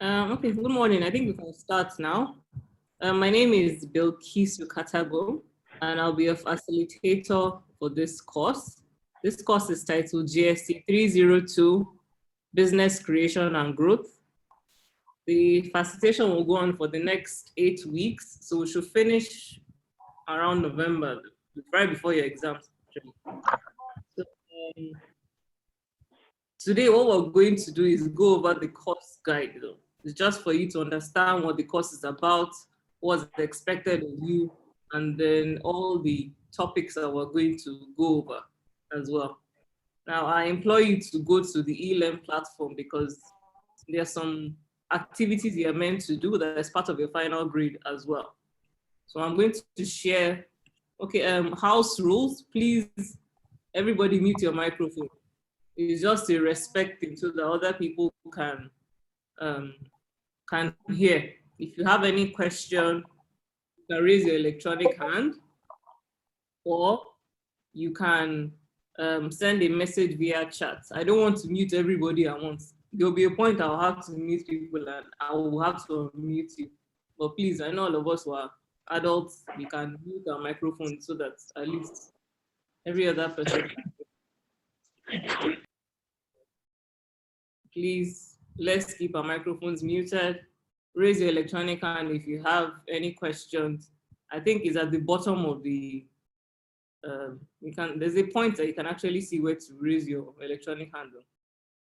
Okay, good morning. I think we can start now. My name is Bilkisu K, and I'll be a facilitator for this course. This course is titled GST302, Business Creation and Growth. The facilitation will go on for the next 8 weeks, so we should finish around November, right before your exams. So, today, what we're going to do is go over the course guide. It's just for you to understand what the course is about, what's expected of you, and then all the topics that we're going to go over as well. Now, I implore you to go to the eLearn platform because there are some activities you're meant to do that is part of your final grade as well. So I'm going to share, okay, house rules. Please, everybody mute your microphone. It's just a respect thing so that other people can hear. If you have any question, you can raise your electronic hand, or you can send a message via chat. I don't want to mute everybody at once. There'll be a point I'll have to mute people and I will have to mute you. But please, I know all of us who are adults, we can mute our microphone so that at least every other person can. Please, let's keep our microphones muted. Raise your electronic hand if you have any questions. I think it's at the bottom of the, there's a point that you can actually see where to raise your electronic hand,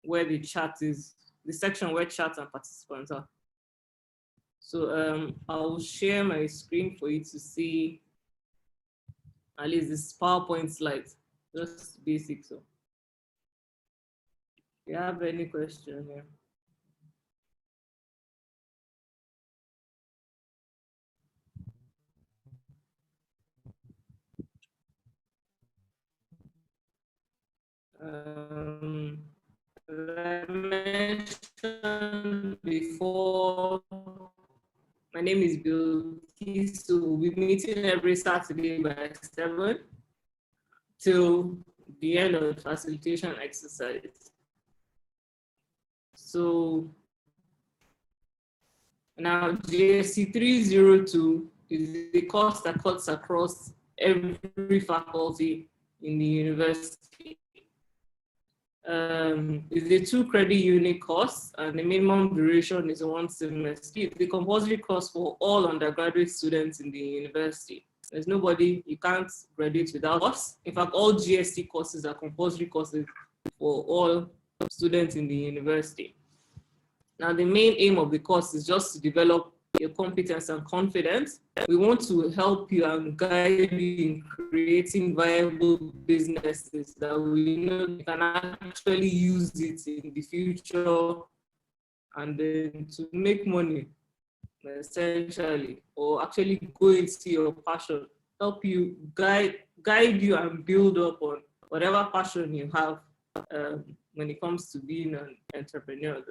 where the chat is, the section where chat and participants are. So I'll share my screen for you to see at least this PowerPoint slide, just basic. So if you have any question here. I mentioned before, my name is Bilkisu. We'll be meeting every Saturday by 7 till the end of the facilitation exercise. So now GST302 is a course that cuts across every faculty in the university. It's a 2-credit unit course and the minimum duration is 1 semester. It's the compulsory course for all undergraduate students in the university. There's nobody, you can't graduate without us. In fact, all GST courses are compulsory courses for all students in the university. Now, the main aim of the course is just to develop your competence and confidence. We want to help you and guide you in creating viable businesses that we know you can actually use it in the future and then to make money, essentially, or actually go into your passion, help you guide you and build up on whatever passion you have when it comes to being an entrepreneur.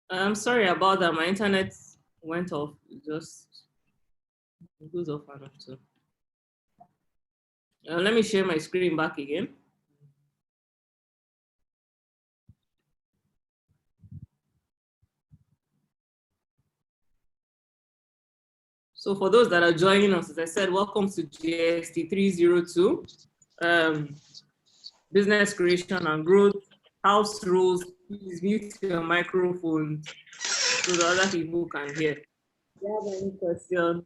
I'm sorry about that. My internet went off. It goes off and off too. Let me share my screen back again. So for those that are joining us, as I said, welcome to GST302, Business Creation and Growth, House Rules. Please mute your microphone so that other people can hear. If you have any question,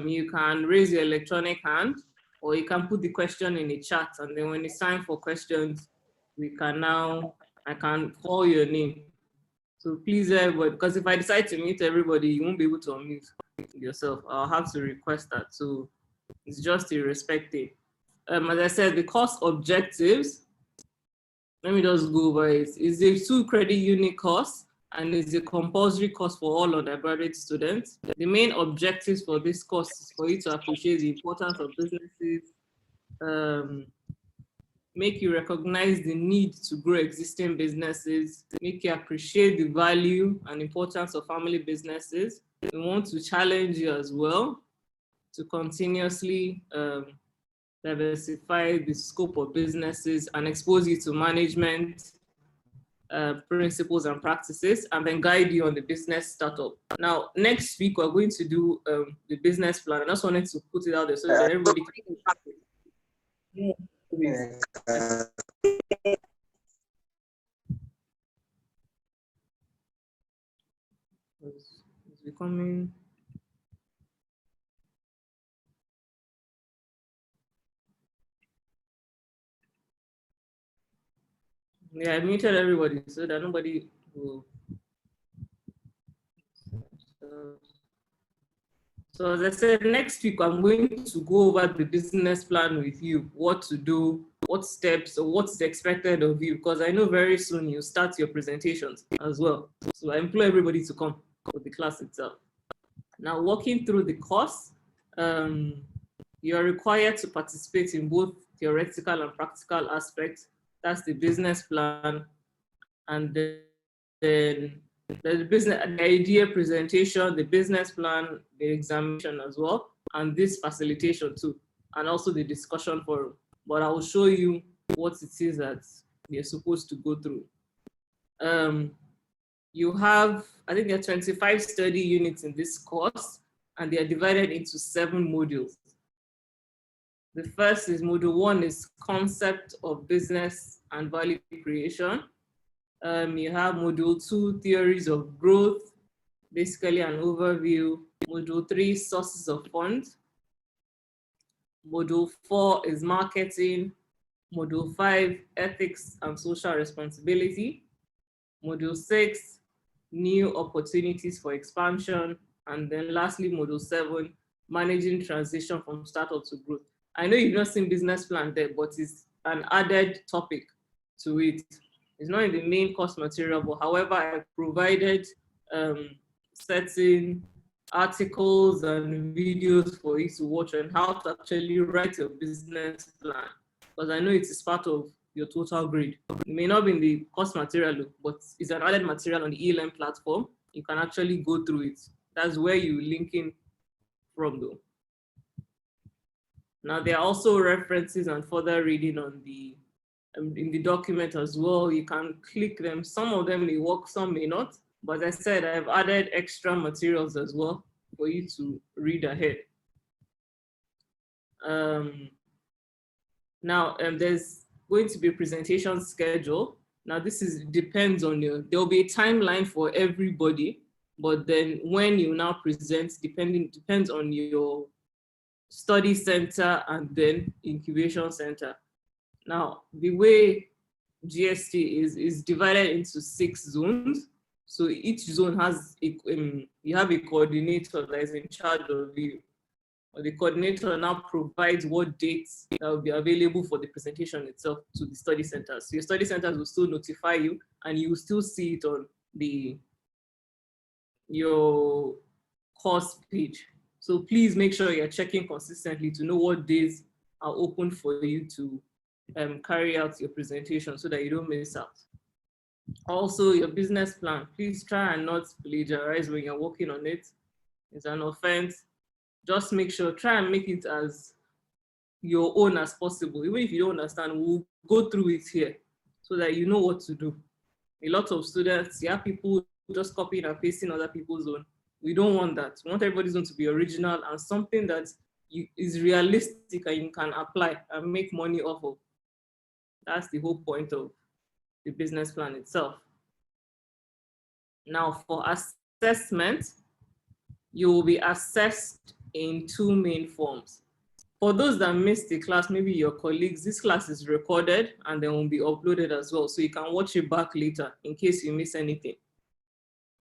you can raise your electronic hand or you can put the question in the chat, and then when it's time for questions, I can call your name. So please, everybody, because if I decide to mute everybody, you won't be able to unmute. yourself. I'll have to request that. So it's just irrespective. As I said, the course objectives, let me just go over it. It's a 2-credit unit course and it's a compulsory course for all undergraduate students. The main objectives for this course is for you to appreciate the importance of businesses, make you recognize the need to grow existing businesses, make you appreciate the value and importance of family businesses. We want to challenge you as well to continuously diversify the scope of businesses and expose you to management principles and practices, and then guide you on the business startup. Now, next week, we're going to do the business plan. I just wanted to put it out there so that everybody can practice. It's becoming. Yeah, I muted everybody so that nobody will. So as I said, next week I'm going to go over the business plan with you, what to do, what steps, or what's expected of you, because I know very soon you start your presentations as well. So I implore everybody to come for the class itself. Now, walking through the course, you are required to participate in both theoretical and practical aspects. That's the business plan, and then the business, the idea presentation, the business plan, the examination as well, and this facilitation too, and also the discussion forum. But I will show you what it is that you're supposed to go through. You have, I think there are 25 study units in this course, and they are divided into 7 modules. The first is module 1 is concept of business and value creation. You have module 2, theories of growth, basically an overview. Module 3, sources of funds. Module 4 is marketing. Module 5, ethics and social responsibility. Module 6, new opportunities for expansion. And then lastly, module 7, managing transition from startup to growth. I know you've not seen business plan there, but it's an added topic to it. It's not in the main course material, but however, I provided certain articles and videos for you to watch on how to actually write your business plan, because I know it is part of your total grade. It may not be in the course material, but it's an added material on the e-learn platform. You can actually go through it. That's where you link in from though. Now, there are also references and further reading on the in the document as well. You can click them. Some of them may work, some may not. But as I said, I've added extra materials as well for you to read ahead. Now, there's going to be a presentation schedule. Now, this depends on you. There'll be a timeline for everybody, but then when you now present, depends on your study center and then incubation center. Now, the way GST is divided into 6 zones. So each zone has, you have a coordinator that is in charge of you. Or the coordinator now provides what dates that will be available for the presentation itself to the study centers. So your study centers will still notify you and you will still see it on your course page. So please make sure you're checking consistently to know what days are open for you to carry out your presentation so that you don't miss out. Also, your business plan, please try and not plagiarize when you're working on it. It's an offense. Just make sure, try and make it as your own as possible. Even if you don't understand, we'll go through it here so that you know what to do. A lot of students, you have people just copying and pasting other people's own. We don't want that. We want everybody's own to be original and something that is realistic and you can apply and make money off of. That's the whole point of the business plan itself. Now, for assessment, you will be assessed in 2 main forms. For those that missed the class, maybe your colleagues, this class is recorded and then will be uploaded as well. So you can watch it back later in case you miss anything.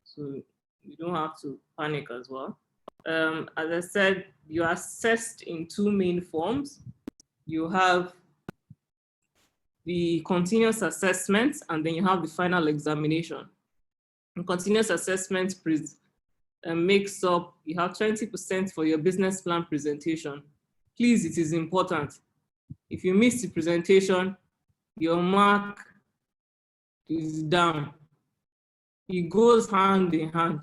So you don't have to panic as well. As I said, you are assessed in two main forms. You have the continuous assessment, and then you have the final examination. And continuous assessment makes up, you have 20% for your business plan presentation. Please, it is important. If you miss the presentation, your mark is down. It goes hand in hand.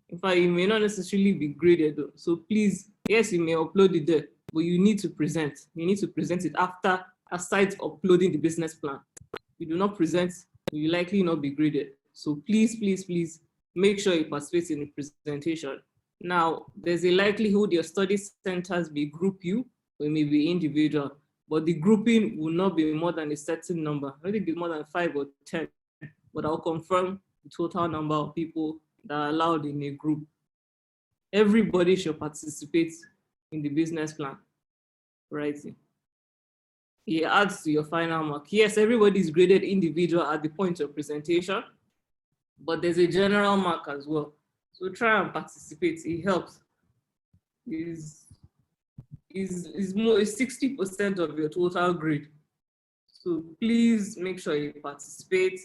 In fact, it may not necessarily be graded though. So please, yes, you may upload it there, but you need to present. You need to present it after, aside uploading the business plan. If you do not present, you will likely not be graded. So please, please, please make sure you participate in the presentation. Now, there's a likelihood your study centers may group you, or it may be individual, but the grouping will not be more than a certain number. I think it's more than 5 or 10, but I'll confirm the total number of people that are allowed in a group. Everybody should participate in the business plan writing. It adds to your final mark. Yes, everybody is graded individual at the point of presentation, but there's a general mark as well. So try and participate. It helps. Is more 60% of your total grade. So please make sure you participate.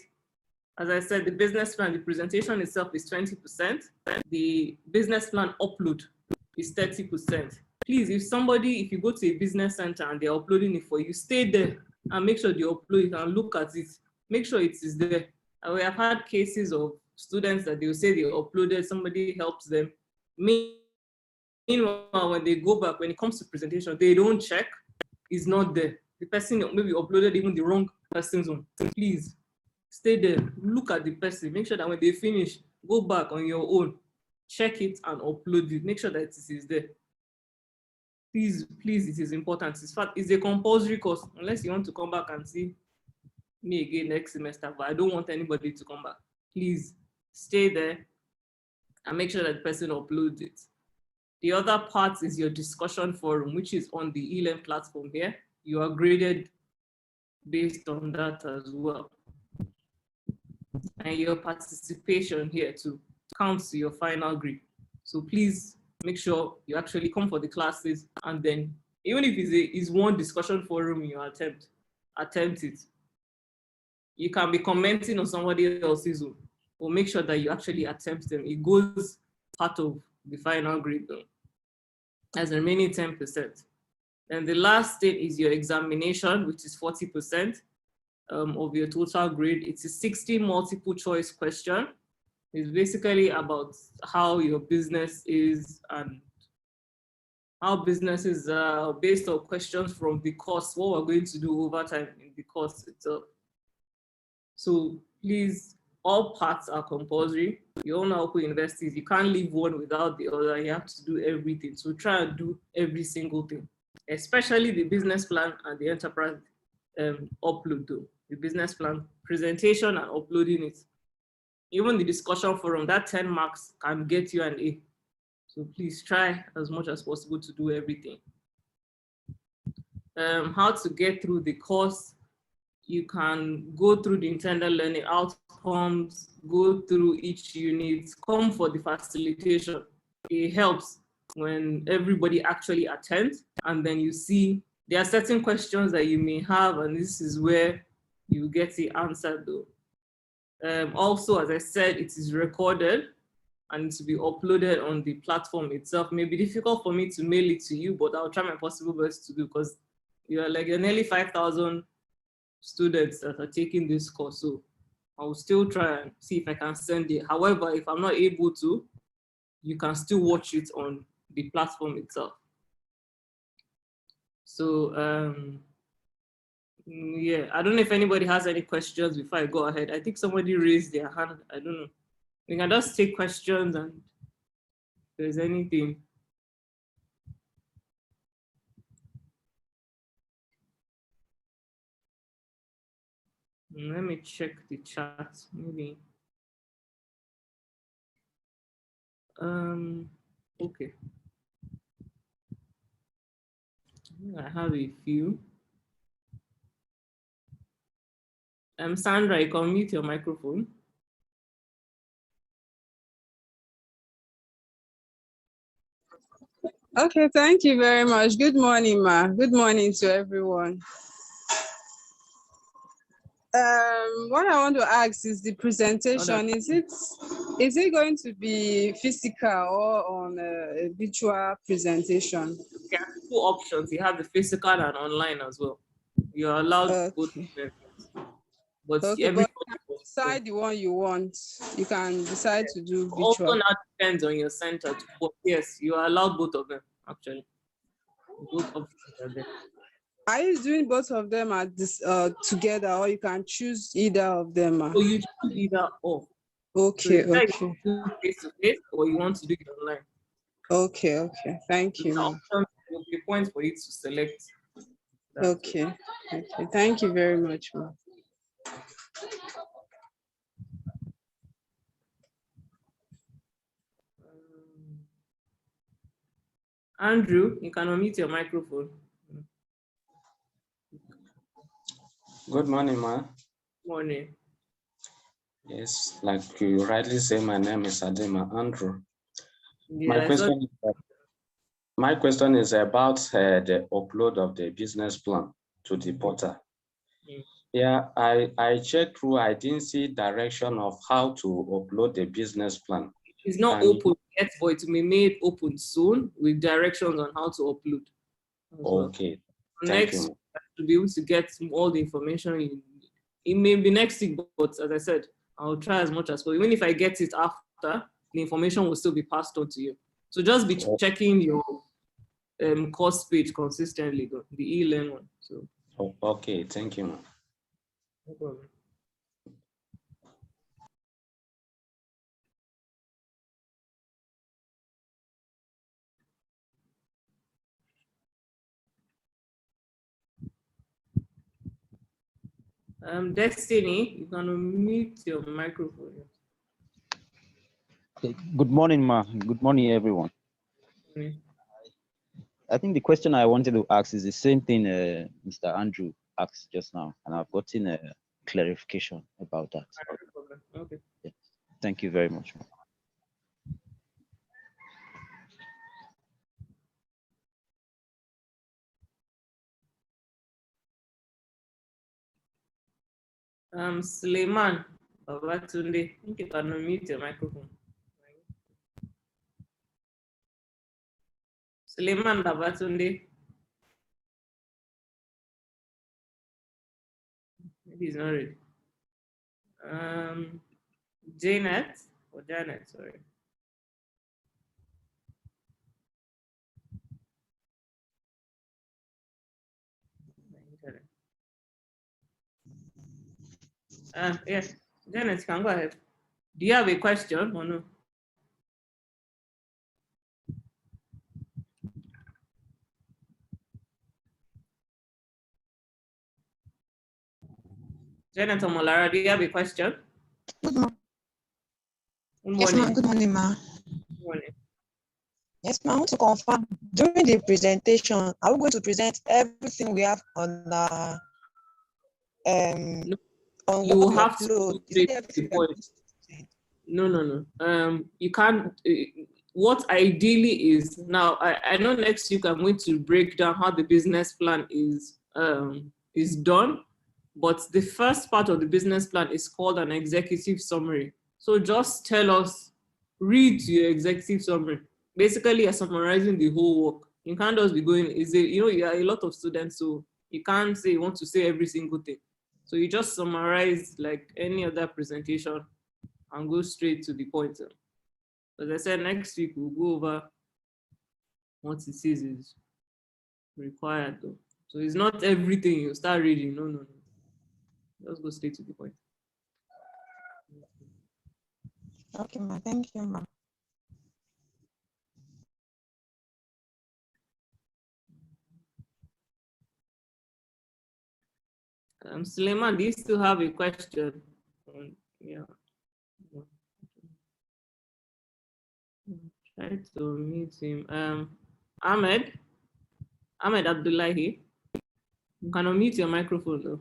As I said, the business plan, the presentation itself is 20%. The business plan upload is 30%. Please, if you go to a business center and they're uploading it for you, stay there and make sure they upload it and look at it. Make sure it is there. And we have had cases of students that they'll say they uploaded, somebody helps them. Meanwhile, when they go back, when it comes to presentation, they don't check, it's not there. The person maybe uploaded even the wrong person's one. Please, stay there, look at the person, make sure that when they finish, go back on your own, check it and upload it, make sure that it is there. Please, please, it is important. In fact, it's a compulsory course, unless you want to come back and see me again next semester, but I don't want anybody to come back. Please stay there and make sure that the person uploads it. The other part is your discussion forum, which is on the eLearn platform here. You are graded based on that as well. And your participation here too counts to your final grade. So please make sure you actually come for the classes, and then even if it's one discussion forum you attempt it. You can be commenting on somebody else's own, but make sure that you actually attempt them. It goes part of the final grade though, as the remaining 10%. And the last thing is your examination, which is 40% of your total grade. It's a 60 multiple choice question. It's basically about how your business is and how businesses are based on questions from the course, what we're going to do over time in the course itself. So please, all parts are compulsory. You all know Open universities, you can't leave one without the other. You have to do everything. So try and do every single thing, especially the business plan and the enterprise upload though. The business plan presentation and uploading it. Even the discussion forum, that 10 marks can get you an A. So please try as much as possible to do everything. How to get through the course. You can go through the intended learning outcomes, go through each unit, come for the facilitation. It helps when everybody actually attends, and then you see there are certain questions that you may have, and this is where you get the answer though. Also, as I said, it is recorded and to be uploaded on the platform itself. It may be difficult for me to mail it to you, but I'll try my possible best to do, because you're nearly 5,000 students that are taking this course. So I'll still try and see if I can send it. However, if I'm not able to, you can still watch it on the platform itself. So yeah, I don't know if anybody has any questions before I go ahead. I think somebody raised their hand. I don't know. We can just take questions, and if there's anything. Let me check the chat, maybe. Okay. I have a few. Sandra, you can mute your microphone. Okay, thank you very much. Good morning, ma. Good morning to everyone. What I want to ask is the presentation. Is it going to be physical or on a virtual presentation? Okay, two options. You have the physical and online as well. You're allowed both Okay. methods, but Okay, but everybody you can was there. decide the one you want. You can decide to do Also virtual. now depends on your center too, but yes, you are allowed both of them actually. Both options are there. Are you doing both of them at this together, or you can choose either of them? Ma? So you choose either or. So Okay, either you okay, do face to face or you want to do it online. okay, okay. Thank So you, the ma. option will be points for you to select that. Okay, okay. Thank you very much, ma. Andrew, you can unmute your microphone. Good morning, ma. Morning. Yes, like you rightly say, my name is Adema Andrew. Yeah, My question is about the upload of the business plan to the portal. Yeah, I checked through, I didn't see direction of how to upload the business plan. it's not open yet, but it will be made open soon with directions on how to upload. Okay, Next, thank you. to be able to get all the information you need. It may be next week, but as I said, I'll try as much as possible. Even if I get it after, the information will still be passed on to you. So just be checking your course page consistently, the e-learn one. So Okay, thank you. no problem. Destiny, you can unmute your microphone. Okay. Good morning, ma. Good morning, everyone. I think the question I wanted to ask is the same thing Mr. Andrew asked just now, and I've gotten a clarification about that. Okay. Yeah. Thank you very much. Suleiman Babatunde, I think you can unmute your microphone. Suleiman Babatunde. Maybe he's not ready. Janet, or Janet, sorry. Yes, Janet, you can go ahead. Do you have a question or no? Janet Omolara, do you have a question? Good morning. Good Yes, morning. ma'am. Good morning, ma. Good morning. Yes, ma'am. I want to confirm during the presentation, are we going to present everything we have on our No, on you what will we have to upload? go Is it straight to the everything we are point. going to present? No. You can't. What ideally is now. I know next week I'm going to break down how the business plan is done, but the first part of the business plan is called an executive summary. So just tell us, read your executive summary. Basically, you're summarizing the whole work. You can't just be going. You are a lot of students, so you can't say you want to say every single thing. So you just summarize like any other presentation and go straight to the point. As I said, next week we'll go over what it says is required though. So it's not everything you start reading. No. Just go straight to the point. Okay, ma. Thank you, ma. Suleiman, do you still have a question? Yeah. Try to meet him. Ahmed Abdullahi, you can unmute your microphone though.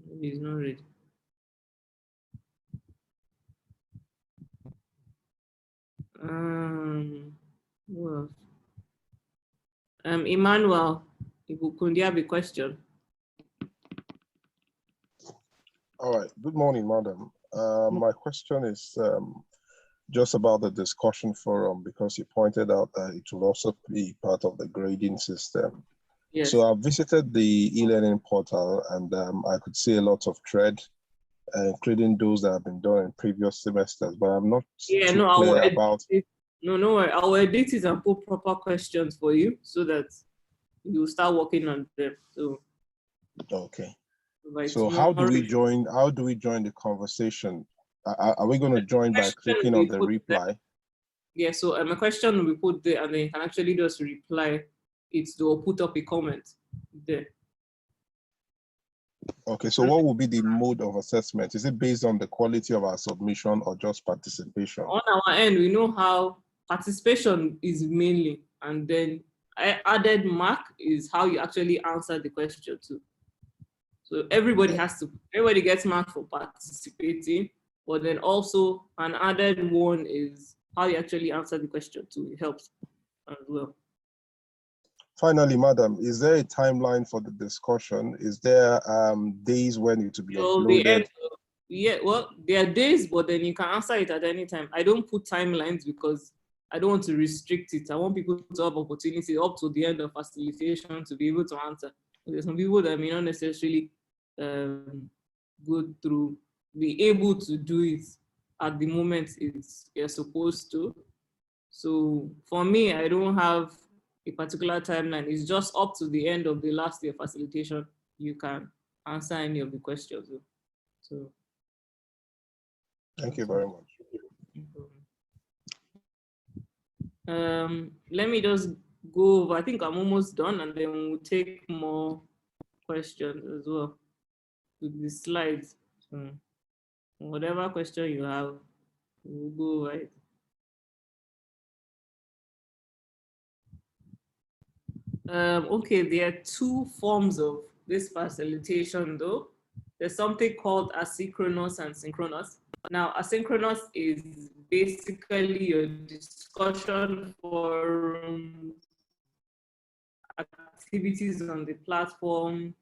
Maybe he's not ready. Emmanuel, could you have a question? All right. Good morning, madam. My question is just about the discussion forum, because you pointed out that it will also be part of the grading system. Yes. So I visited the e-learning portal, and I could see a lot of thread, including those that have been done in previous semesters, but I'm not too clear about. No, I'll edit it and put proper questions for you so that you start working on them. So okay. So how do we join the conversation? Are we going to join by clicking on the reply? There. Yeah, so a question we put there, and then you can actually just reply it or put up a comment there. Okay, so what will be the mode of assessment? Is it based on the quality of our submission or just participation? On our end, we know how participation is mainly, and then added mark is how you actually answer the question too. So everybody gets marked for participating, but then also an added one is how you actually answer the question too. It helps as well. Finally, madam, is there a timeline for the discussion? Is there days when it will be uploaded? Yeah, well, there are days, but then you can answer it at any time. I don't put timelines because I don't want to restrict it. I want people to have opportunity up to the end of facilitation to be able to answer. There's some people that may not necessarily be able to do it at the moment you're supposed to. So for me, I don't have a particular timeline. It's just up to the end of the last year facilitation. You can answer any of the questions. So thank you very much. Let me just go over. I think I'm almost done, and then we'll take more questions as well with the slides. So whatever question you have, we'll go right. Okay, there are two forms of this facilitation though. There's something called asynchronous and synchronous. Now, asynchronous is basically your discussion forums, activities on the platform.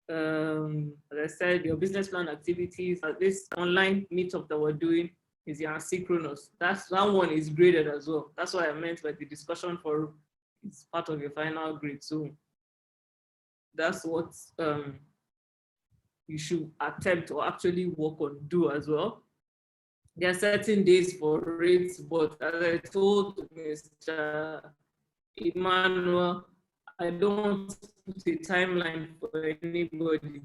As I said, your business plan activities. This online meetup that we're doing is your asynchronous. That one is graded as well. That's what I meant by the discussion forum. It's part of your final grade. So that's what you should attempt or actually work on, do as well. There are certain days for it, but as I told Mr. Emmanuel, I don't want to put a timeline for anybody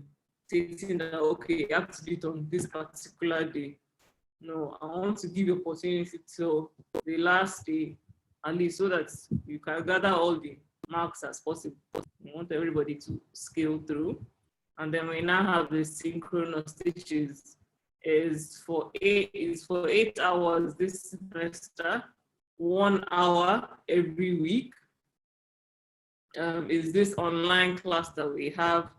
stating that, okay, you have to do it on this particular day. No, I want to give you opportunity till the last day, at least, so that you can gather all the marks as possible. We want everybody to scale through. And then we now have the synchronous, which is for 8 hours this semester, 1 hour every week. Is this online class that we have.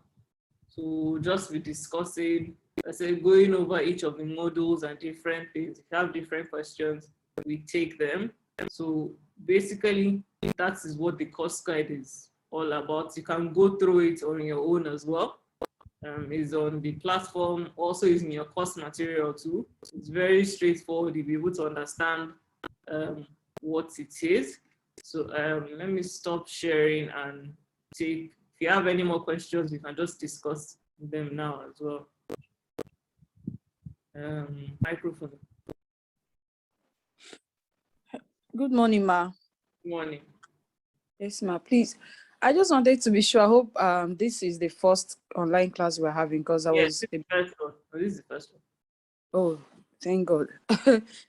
So we'll just be discussing, I say, going over each of the modules and different things. If you have different questions, we take them. So basically, that is what the course guide is all about. You can go through it on your own as well. It's on the platform, also is in your course material too. It's very straightforward. You'll be able to understand what it is. So let me stop sharing and take, if you have any more questions, we can just discuss them now as well. Microphone. Good morning, ma. Good morning. Yes, ma, please. I just wanted to be sure. I hope this is the first online class we're having, because I was. This is the first one. Oh, thank God.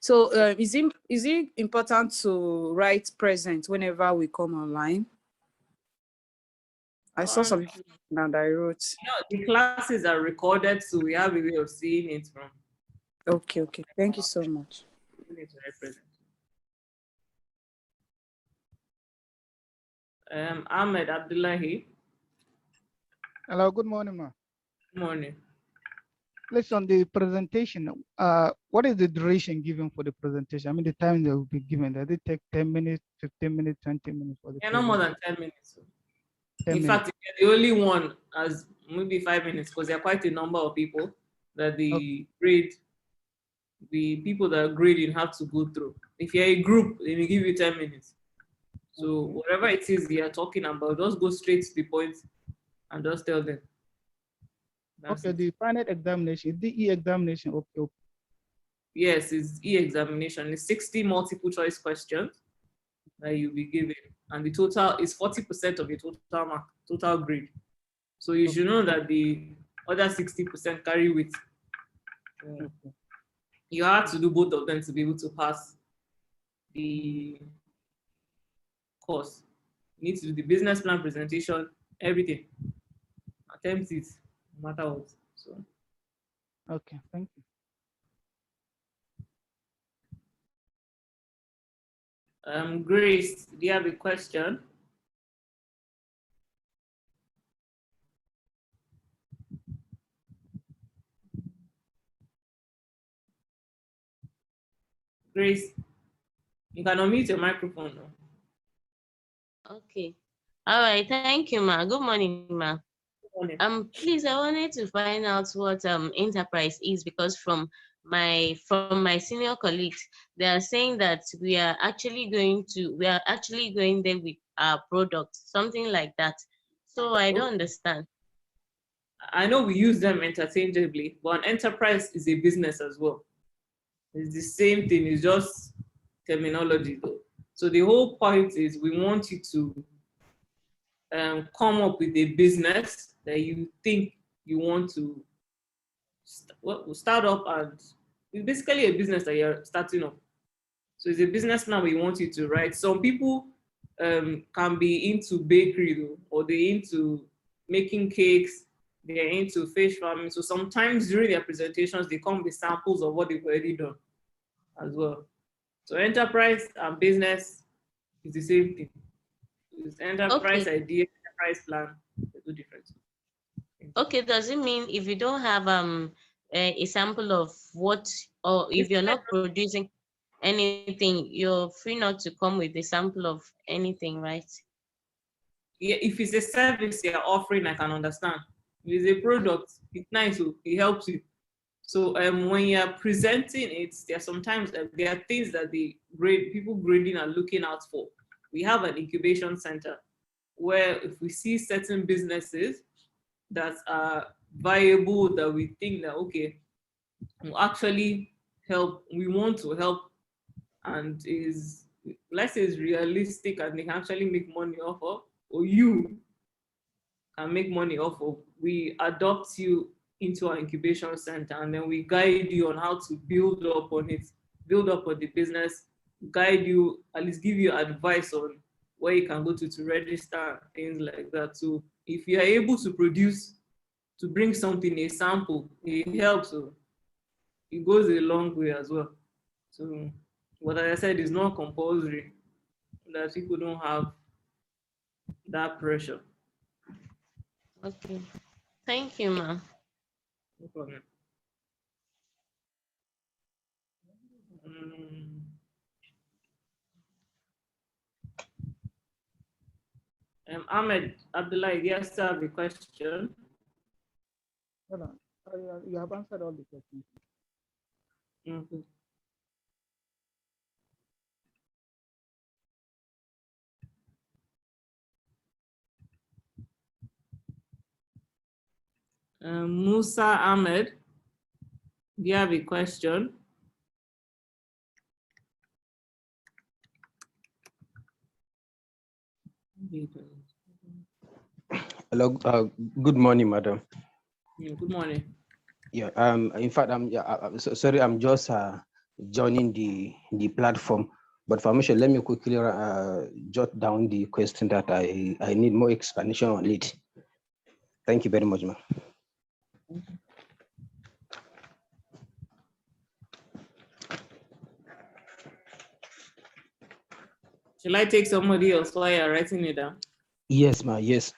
So is it important to write present whenever we come online? I saw something that I wrote. The classes are recorded, so we have a way of seeing it from. Okay. Thank you so much. Ahmed Abdullahi. Hello, good morning, ma. Good morning. Please, on the presentation, what is the duration given for the presentation? I mean, the time that will be given. Does it take 10 minutes, 15 minutes, 20 minutes for the Yeah, no more than 10 minutes. 10 In minutes. fact, the only one as maybe 5 minutes because there are quite a number of people that the people that are grading have to go through. If you're a group, they will give you 10 minutes. So whatever it is you are talking about, just go straight to the point and just tell them. That's Okay, it. the final examination, the e-examination. Okay. Yes, it's e-examination. It's 60 multiple choice questions that you'll be given. And the total is 40% of your total mark, total grade. So you should know that the other 60% carry weight. You have to do both of them to be able to pass the course. You need to do the business plan presentation, everything. Attempt it, no matter what. So Okay, thank you. Grace, do you have a question? Grace, you can unmute your microphone now. Okay. All right. Thank you, ma. Good morning, ma. Good morning. Please, I wanted to find out what enterprise is because from my senior colleagues, they are saying that we are actually going there with our product, something like that. So I don't understand. I know we use them interchangeably, but an enterprise is a business as well. It's the same thing, it's just terminology though. So the whole point is we want you to come up with a business that you think you want to start up, and it's basically a business that you're starting up. So it's a business plan we want you to write. Some people can be into bakery though, or they're into making cakes, they're into fish farming. So sometimes during their presentations, they come with samples of what they've already done as well. So enterprise and business is the same thing. It's enterprise idea, enterprise plan, there's no difference. Okay, does it mean if you don't have a sample of what, or if you're not producing anything, you're free not to come with a sample of anything, right? Yeah, if it's a service you're offering, I can understand. If it's a product, it's nice, it helps you. So when you're presenting it, there are sometimes there are things that the people grading are looking out for. We have an incubation center where if we see certain businesses that are viable, that we think that, okay, will actually help, we want to help, and is, let's say, is realistic and they can actually make money off of, or you can make money off of, we adopt you into our incubation center, and then we guide you on how to build up on it, build up on the business, guide you, at least give you advice on where you can go to register, things like that. So if you are able to produce, to bring something, a sample, it helps. So it goes a long way as well. So what I said is not compulsory, that people don't have that pressure. Okay. Thank you, ma'am. No problem. Ahmed Abdullah, yes, I have a question. Hold on. You have answered all the questions. Mm-hmm. Musa Ahmed, do you have a question? Hello. Good morning, madam. Good morning. Yeah. In fact, sorry. I'm just joining the platform. But for me, let me quickly jot down the question that I need more explanation on it. Thank you very much, ma'am. Shall I take somebody else while you're writing it down? Yes, ma'am. Yes.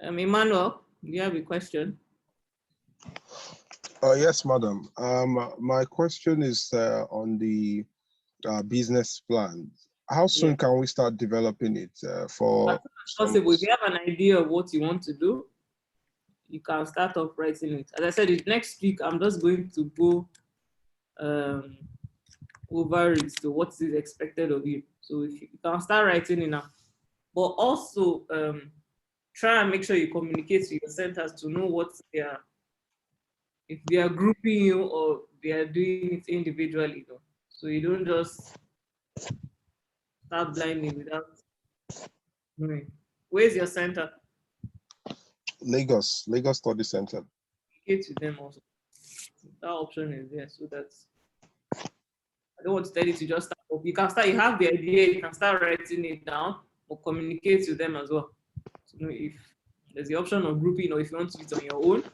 Emmanuel. Do you have a question? Yes, madam. My question is on the business plan. How soon can we start developing it for? As soon as possible. If you have an idea of what you want to do, you can start off writing it. As I said, next week I'm just going to go over it to what is expected of you. So if you can start writing it now, but also try and make sure you communicate to your centers to know what they are, if they are grouping you or they are doing it individually, though. So you don't just start blindly without knowing. Where's your center? Lagos Study Center. Communicate with them also. That option is there, so that I don't want to tell you to just start up. You can start, you have the idea, you can start writing it down or communicate with them as well. So, you know, if there's the option of grouping or if you want to do it on your own,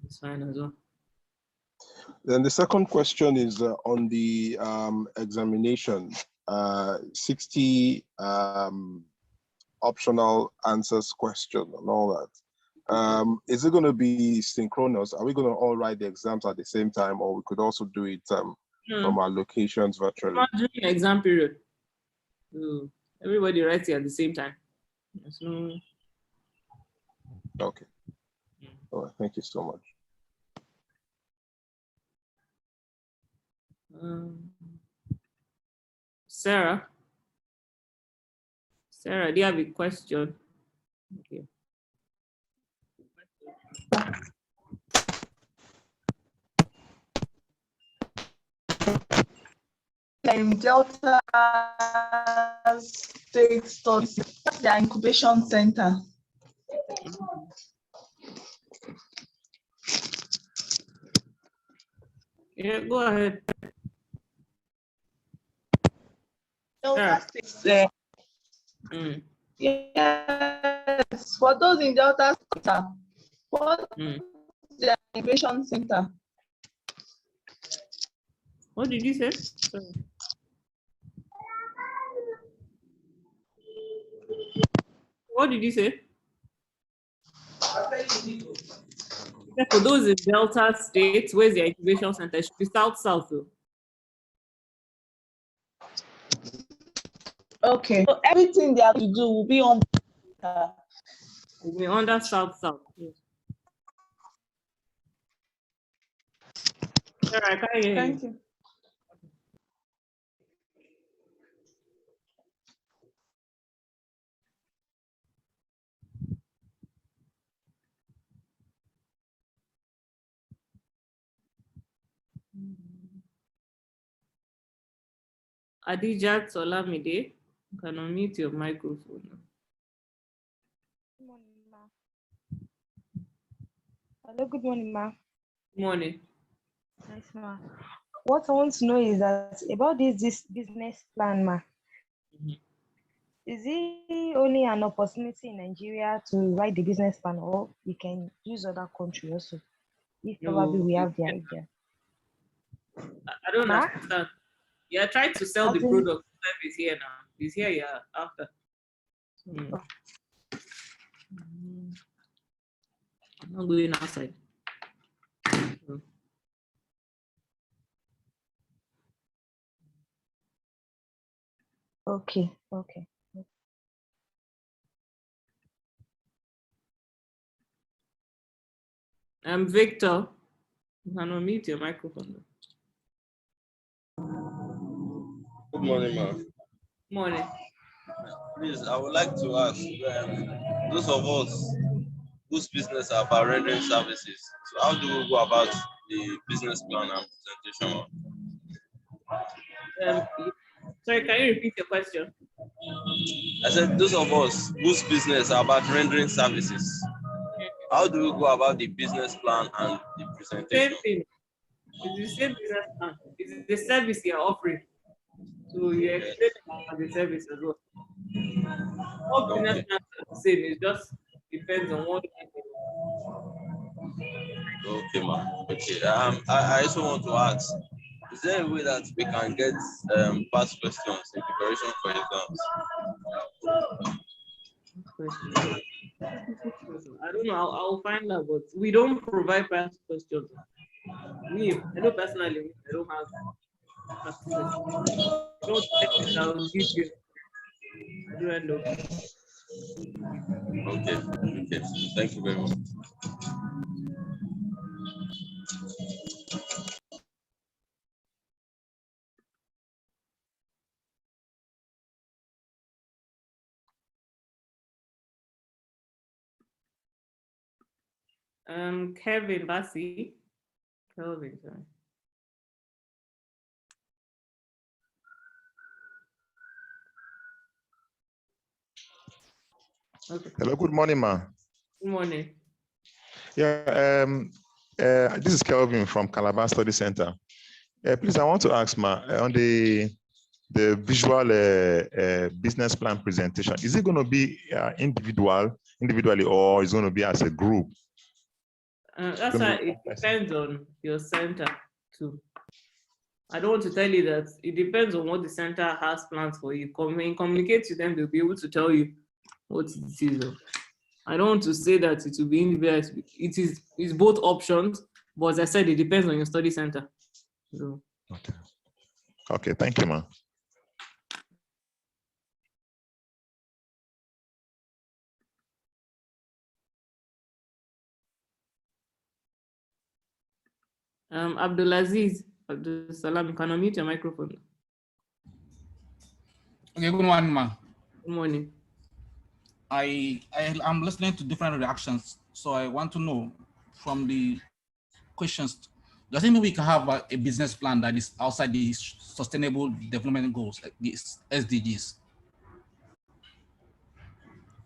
it's fine as well. Then the second question is on the examination, 60 optional answers question and all that. Is it going to be synchronous? Are we going to all write the exams at the same time, or we could also do it from our locations virtually? Not during the exam period. So everybody writes it at the same time. No... Okay. All right. Thank you so much. Sarah, do you have a question? Okay. Delta State Studies, the incubation center. Yeah, go ahead. Delta State. Yes, for those in Delta State, what is the incubation center? What did you say? Sorry. What did you say? For those in Delta State, where's the incubation center? It should be south though. Okay. So everything they have to do will be on. Will be under south. Yes. All right, I hear Thank you. Adijat Olamide, you can unmute your microphone. Good morning, ma. Hello, good morning, ma. Good morning. Yes, ma. What I want to know is that about this business plan, ma. Is it only an opportunity in Nigeria to write the business plan, or we can use other country also, if probably we have the idea? I don't understand. Yeah, try to sell the product service here now. It's here, yeah, after. I'm not going outside. Okay. Victor, you can unmute your microphone. Good morning, ma'am. Morning. Please, I would like to ask those of us whose business are about rendering services, so how do we go about the business plan and presentation? Sorry, can you repeat your question? I said those of us whose business are about rendering services, how do we go about the business plan and the presentation? Same thing. It's the same business plan. It's the service you're offering. So you explain about the service as well. All business plans are the same. It just depends on what. Okay, ma'am. Okay. I also want to ask, is there a way that we can get past questions in preparation for exams? I don't know. I'll find out, but we don't provide practice questions. Me, I know personally, I don't have practice questions. Don't check it, I'll give you. I don't know. Okay. Okay. Thank you very much. Kevin Bassi. Kelvin, sorry. Okay. Hello, good morning, ma. Good morning. Yeah, this is Kelvin from Calabar Study Center. Please, I want to ask, ma, on the visual business plan presentation, is it going to be individually, or is it going to be as a group? That's why it depends on your center too. I don't want to tell you that. It depends on what the center has plans for you. Communicate to them, they'll be able to tell you what it is. I don't want to say that it will be individual. It's both options, but as I said, it depends on your study center. So. Okay. Okay, thank you, ma. Abdulaziz, Abdul Salam, can you unmute your microphone? Okay, good morning, ma. Good morning. I'm listening to different reactions, so I want to know from the questions, does it mean we can have a business plan that is outside the sustainable development goals, like the SDGs?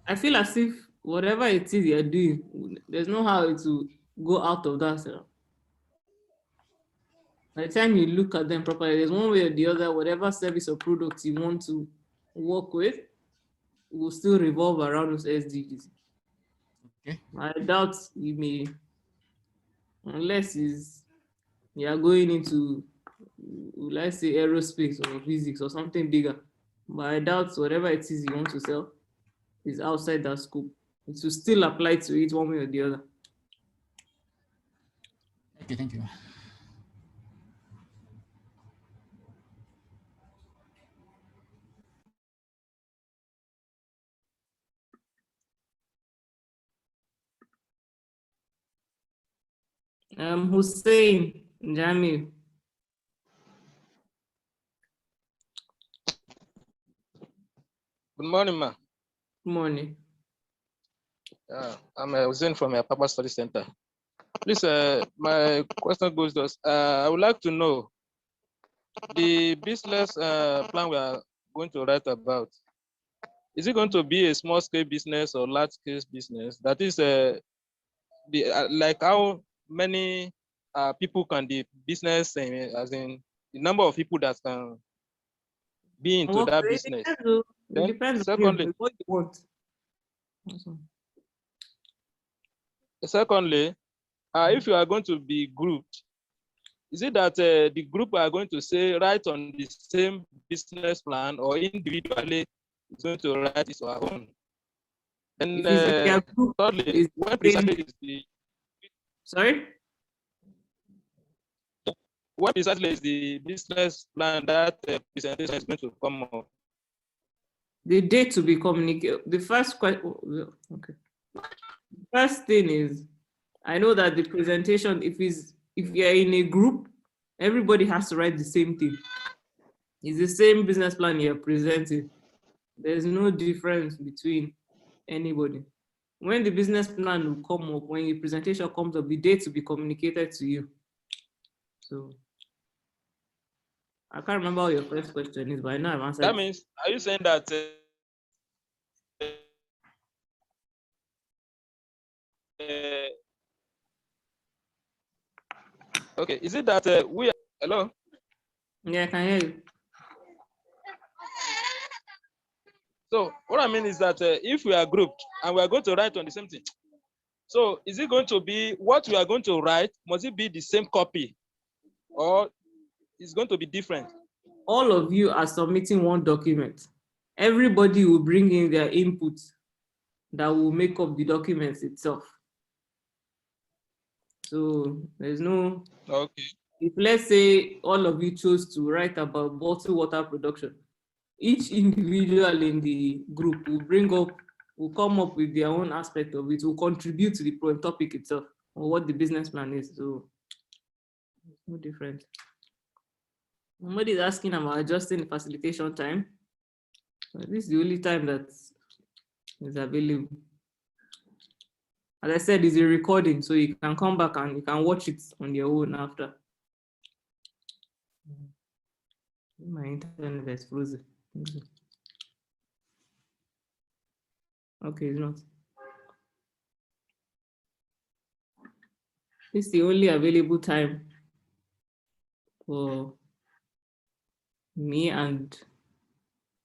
I feel as if whatever it is you're doing, there's no how it will go out of that. So. By the time you look at them properly, there's one way or the other, whatever service or product you want to work with will still revolve around those SDGs. Okay. I doubt you may, unless you are going into, let's say, aerospace or physics or something bigger. But I doubt whatever it is you want to sell is outside that scope. It will still apply to it one way or the other. Okay, thank you. Hussein Jamil. Good morning, ma. Good morning. I'm Hussein from Papa Study Center. Please, my question goes thus. I would like to know the business plan we are going to write about. Is it going to be a small scale business or large scale business? That is, like how many people can the business, as in the number of people that can be into that business? It depends secondly, on what you want. Secondly, if you are going to be grouped, is it that the group are going to say write on the same business plan, or individually is going to write its own? And thirdly, when precisely is the sorry? What precisely is the business plan that presentation is going to come up? The date to be communicated. The first question. Okay. First thing is, I know that the presentation, if you're in a group, everybody has to write the same thing. It's the same business plan you're presenting. There's no difference between anybody. When the business plan will come up, when your presentation comes up, the date will be communicated to you. So I can't remember what your first question is, but I know I've answered. That means, are you saying that okay, is it that we are, hello? Yeah, I can hear you. So what I mean is that if we are grouped and we are going to write on the same thing, so is it going to be what we are going to write? Must it be the same copy, or it's going to be different? All of you are submitting one document. Everybody will bring in their input. that will make up the documents itself. So there's no, Okay. if let's say all of you chose to write about bottled water production, each individual in the group will come up with their own aspect of it, will contribute to the topic itself or what the business plan is. So it's no different. Somebody is asking about adjusting the facilitation time. This is the only time that is available. As I said, it's a recording, so you can come back and you can watch it on your own after. My internet is frozen. Okay, it's not. It's the only available time for me, and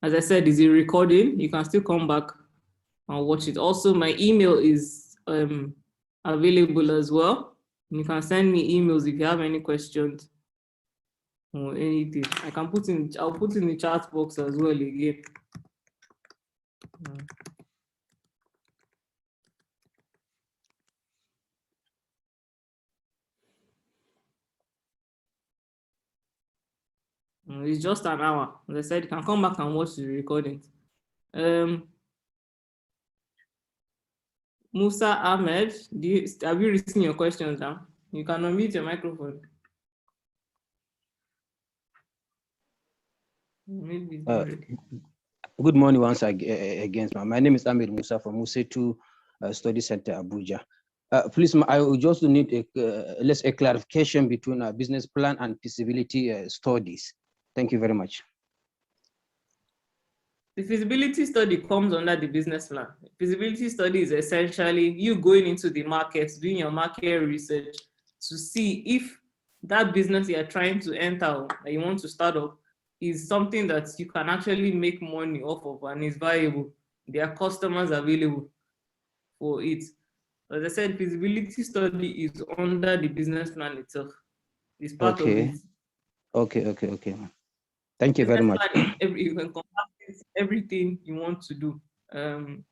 as I said, it's a recording. You can still come back and watch it. Also, my email is available as well. You can send me emails if you have any questions or anything. I'll put in the chat box as well again. It's just an hour. As I said, you can come back and watch the recording. Musa Ahmed, have you written your questions down? You can unmute your microphone. Maybe Good morning once again. My name is Ahmed Musa from Musetu Study Center, Abuja. Please, I will just need a clarification between a business plan and feasibility studies. Thank you very much. The feasibility study comes under the business plan. Feasibility study is essentially you going into the market, doing your market research to see if that business you're trying to enter, that you want to start up, is something that you can actually make money off of and is viable. There are customers available for it. As I said, feasibility study is under the business plan itself. It's part of it. Okay. Thank you very much. You can encompass everything you want to do.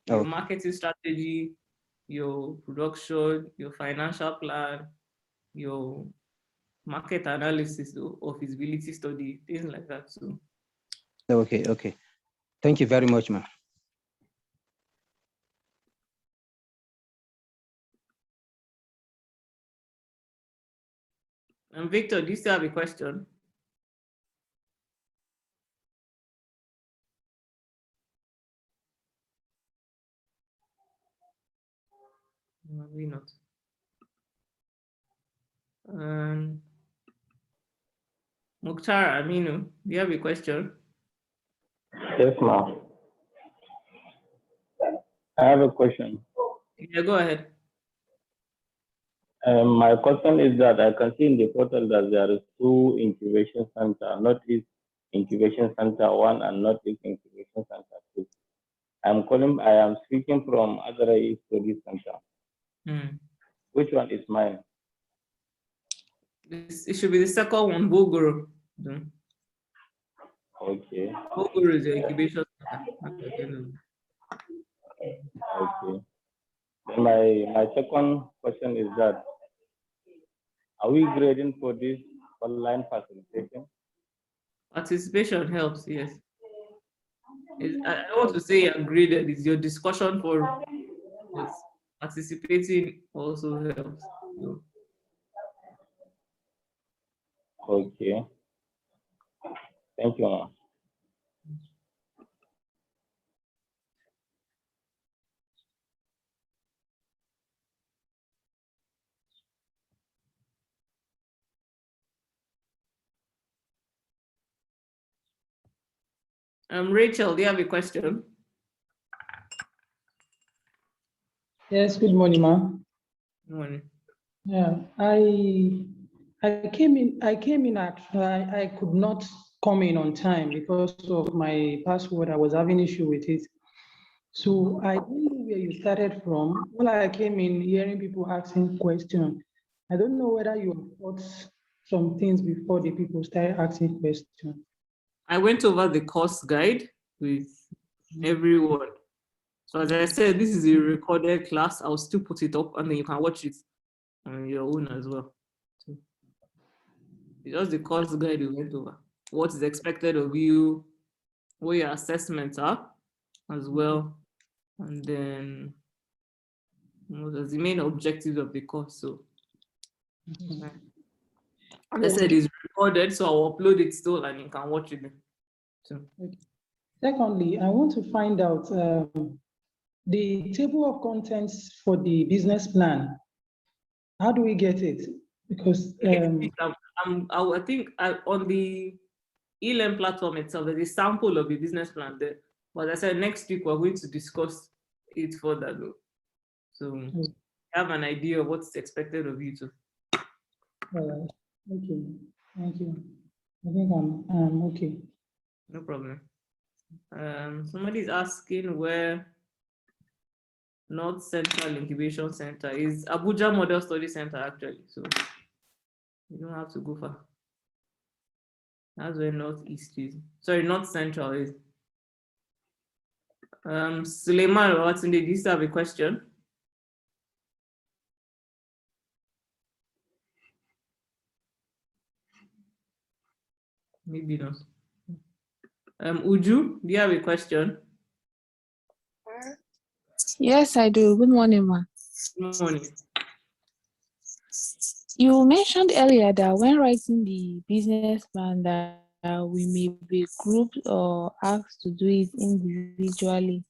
Your marketing strategy, your production, your financial plan, your market analysis or feasibility study, things like that. So. Okay. Thank you very much, ma'am. And Victor, do you still have a question? Maybe not. Mukhtar Aminu, do you have a question? Yes, ma'am. I have a question. Yeah, go ahead. My question is that I can see in the portal that there is 2 incubation center, Northeast Incubation Center 1 and Northeast Incubation Center 2. I am speaking from Azara Study Center. Which one is mine? It should be the second one, Bogoro. Okay. Bogoro is the incubation center. Okay. Then my second question is that, are we grading for this online facilitation? Participation helps, yes. I don't want to say you're graded, it's your discussion forum. But participating also helps. So. Okay. Thank you, ma'am. Rachel, do you have a question? Yes, good morning, ma'am. Good morning. Yeah, I came in actually, I could not come in on time because of my password. I was having issue with it. So I don't know where you started from. When I came in hearing people asking questions, I don't know whether you thought some things before the people started asking questions. I went over the course guide with everyone. So as I said, this is a recorded class. I'll still put it up and then you can watch it on your own as well. So it's just the course guide we went over. What is expected of you, what your assessments are as well. And then that's the main objectives of the course. So as I said, it's recorded, so I'll upload it still and you can watch it then. So. Secondly, I want to find out the table of contents for the business plan. How do we get it? Because I think on the eLearn platform itself, there's a sample of the business plan there. But as I said, next week we're going to discuss it further though. So you have an idea of what's expected of you too. All right. Okay. Thank you. I think I'm okay. No problem. Somebody's asking where North Central Incubation Center is. Abuja Model Study Center actually. So you don't have to go far. That's where Northeast is. Sorry, North Central is. Suleiman Rawatunde, do you still have a question? Maybe not. Uju, do you have a question? Yes, I do. Good morning, ma. Good morning. You mentioned earlier that when writing the business plan that we may be grouped or asked to do it individually.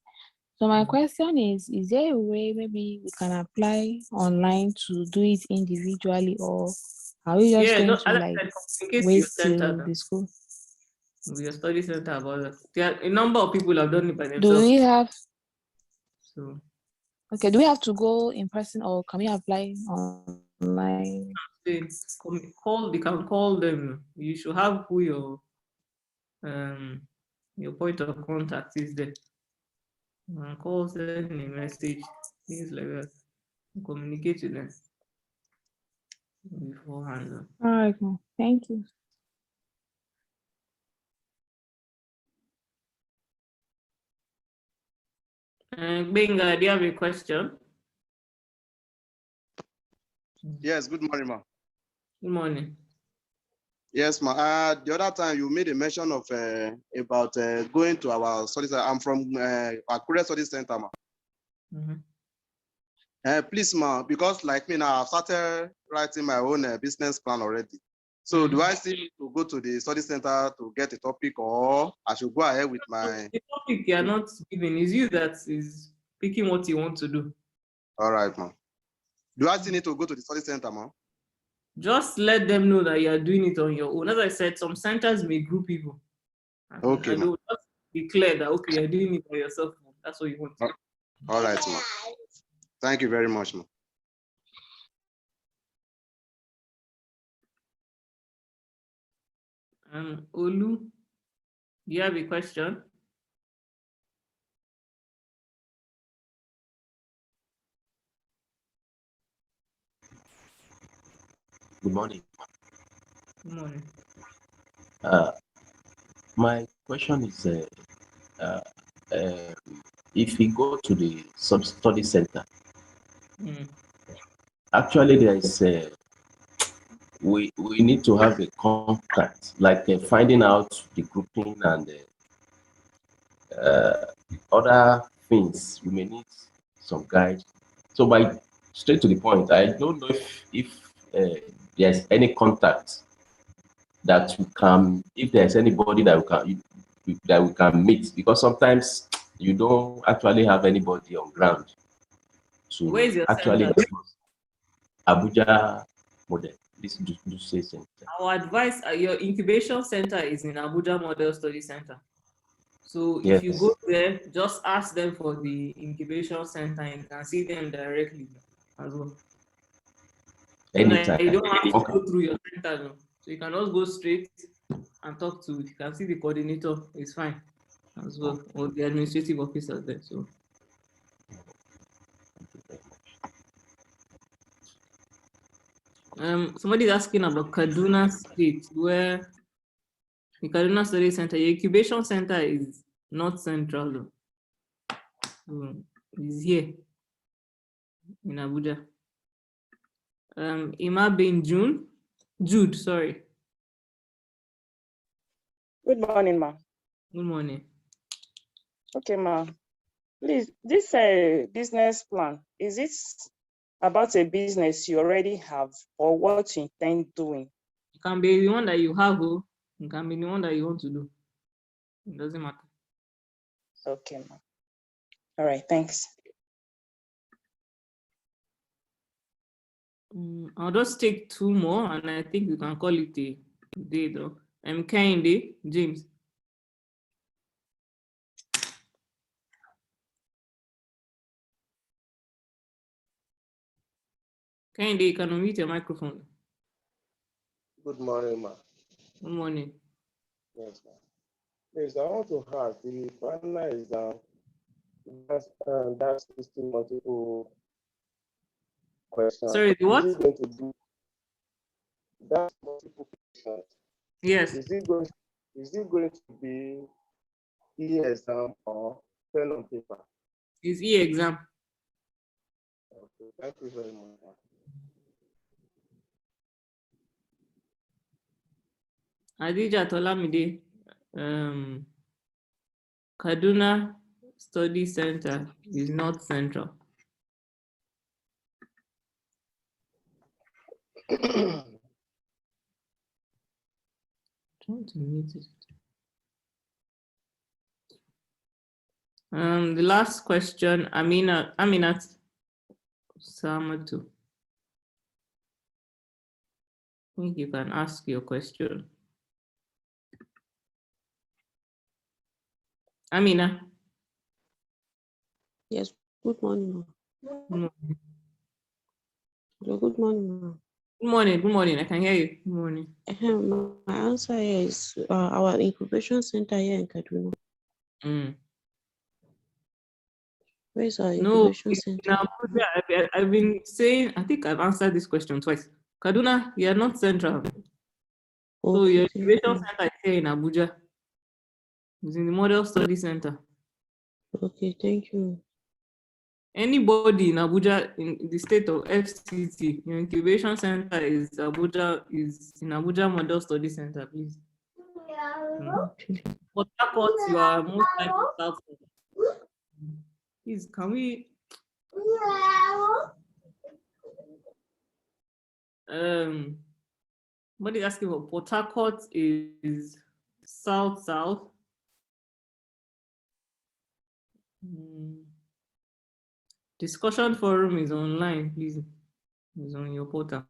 So my question is there a way maybe we can apply online to do it individually, or are we just going to like wait till the school? With your study center about that. There are a number of people have done it by themselves. Do we have? So. Okay, do we have to go in person or can we apply online? You can call them. You should have who your point of contact is there. Call, send a message, things like that. Communicate with them beforehand. All right, thank you. Benga, do you have a question? Yes, good morning, ma. Good morning. Yes, ma. The other time you made a mention of about going to our study center. I'm from Akure Study Center, ma. Please, ma, because like me now, I've started writing my own business plan already. So do I still need to go to the study center to get a topic, or I should go ahead with my... The topic you are not giving, is you that is picking what you want to do. All right, ma. Do I still need to go to the study center, ma? Just let them know that you are doing it on your own. As I said, some centers may group people. Okay, ma. Just be clear that, okay, you're doing it by yourself. That's what you want to do. All right, ma. Thank you very much, ma. Olu, do you have a question? Good morning. Good morning. My question is, if we go to the sub-study center, actually there is we need to have a contact, like finding out the grouping and other things. We may need some guide. So by straight to the point, I don't know if there's any contact that we can, if there's anybody that we can meet, because sometimes you don't actually have anybody on ground to Where is your actually center? Abuja model. This say center. Our advice, your incubation center is in Abuja Model Study Center. So Yes. if you go there, just ask them for the incubation center and you can see them directly as well. Anytime. You don't have to go through your center. No. So you can just go straight and talk to, you can see the coordinator, it's fine as well, or the administrative officers there. So somebody's asking about Kaduna State, where the Kaduna Study Center, your incubation center is not central though. So he's here in Abuja. Ima bin Jude, sorry. Good morning, ma. Good morning. Okay, ma. Please, this business plan, is it about a business you already have or what you intend doing? It can be the one that you have, or it can be the one that you want to do. It doesn't matter. Okay, ma. All right, thanks. I'll just take two more, and I think we can call it a day, though. Kehinde, James. Kehinde, you can unmute your microphone. Good morning, ma. Good morning. Yes, ma. Yes, I want to ask, the final exam, that's listing multiple questions. Sorry, the what? Is it going to be, that's multiple questions. Yes. Is it going to be e-exam or pen on paper? It's e-exam. Okay, thank you very much, ma. Adija Tolamide, Kaduna Study Center is not central. Trying to mute it. The last question, Aminat Samatu. I think you can ask your question. Amina. Yes, good morning. Good morning. Hello, good morning. Good morning, good morning. I can hear you. Good morning. My answer is our incubation center here in Kaduna. Where is our No, incubation center? I've been saying, I think I've answered this question twice. Kaduna, you are not central. So your incubation center is here in Abuja. It's in the Model Study Center. Okay, thank you. Anybody in Abuja, in the state of FCT, your incubation center is in Abuja Model Study Center, please. Port Harcourt, you are most likely south. Please, can we? What is asking for? Port Harcourt is south. Discussion forum is online, please. It's on your portal.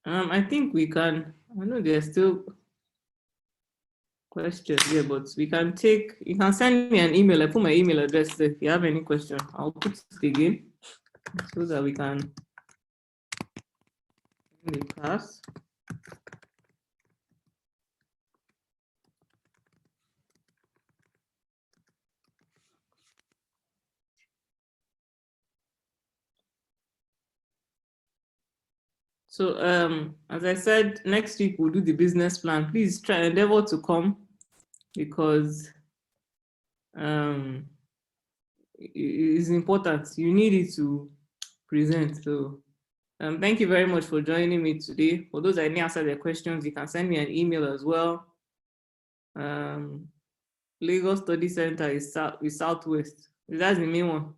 I think we can. I know there's still questions here, but we can take. You can send me an email. I put my email address there. If you have any question, I'll put it again so that we can in the class. So as I said, next week we'll do the business plan. Please try endeavor to come because it is important. You need it to present. So thank you very much for joining me today. For those that didn't answer their questions, you can send me an email as well. Lagos Study Center is Southwest. That's the main one.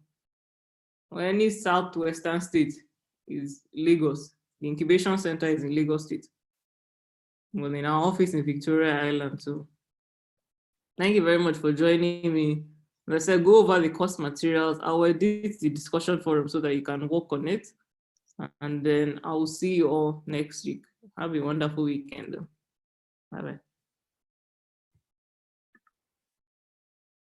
Or any Southwestern state is Lagos. The incubation center is in Lagos State. Well, in our office in Victoria Island. So thank you very much for joining me. As I said, go over the course materials. I will edit the discussion forum so that you can work on it. And then I will see you all next week. Have a wonderful weekend. Bye-bye.